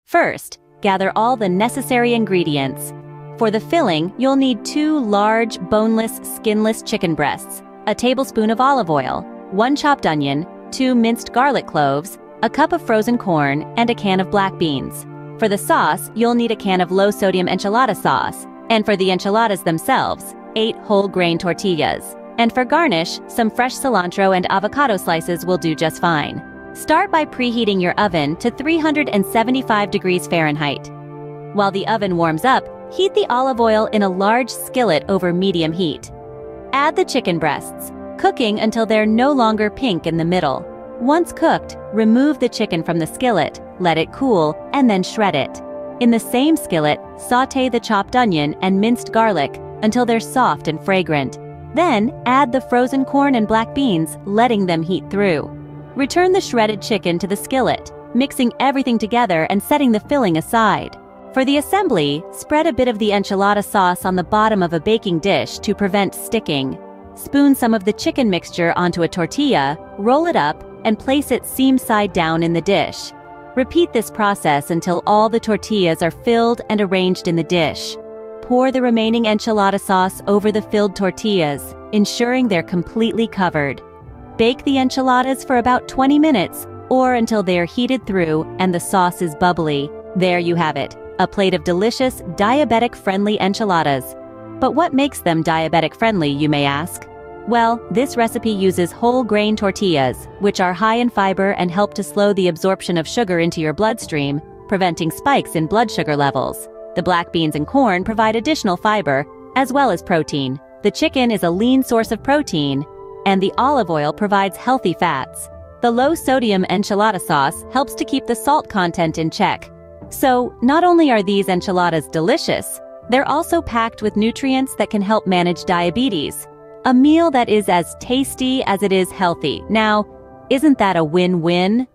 First, gather all the necessary ingredients. For the filling, you'll need 2 large, boneless, skinless chicken breasts, a tablespoon of olive oil, 1 chopped onion, 2 minced garlic cloves, a cup of frozen corn, and a can of black beans. For the sauce, you'll need a can of low-sodium enchilada sauce, and for the enchiladas themselves, 8 whole-grain tortillas. And for garnish, some fresh cilantro and avocado slices will do just fine. Start by preheating your oven to 375 degrees Fahrenheit. While the oven warms up, heat the olive oil in a large skillet over medium heat. Add the chicken breasts, cooking until they're no longer pink in the middle. Once cooked, remove the chicken from the skillet, let it cool, and then shred it. In the same skillet, sauté the chopped onion and minced garlic until they're soft and fragrant. Then, add the frozen corn and black beans, letting them heat through. Return the shredded chicken to the skillet, mixing everything together and setting the filling aside. For the assembly, spread a bit of the enchilada sauce on the bottom of a baking dish to prevent sticking. Spoon some of the chicken mixture onto a tortilla, roll it up, and place it seam side down in the dish. Repeat this process until all the tortillas are filled and arranged in the dish. Pour the remaining enchilada sauce over the filled tortillas, ensuring they're completely covered. Bake the enchiladas for about 20 minutes, or until they are heated through and the sauce is bubbly. There you have it, a plate of delicious, diabetic-friendly enchiladas. But what makes them diabetic-friendly, you may ask? Well, this recipe uses whole-grain tortillas, which are high in fiber and help to slow the absorption of sugar into your bloodstream, preventing spikes in blood sugar levels. The black beans and corn provide additional fiber, as well as protein. The chicken is a lean source of protein, and the olive oil provides healthy fats. The low-sodium enchilada sauce helps to keep the salt content in check. So, not only are these enchiladas delicious, they're also packed with nutrients that can help manage diabetes. A meal that is as tasty as it is healthy. Now, isn't that a win-win?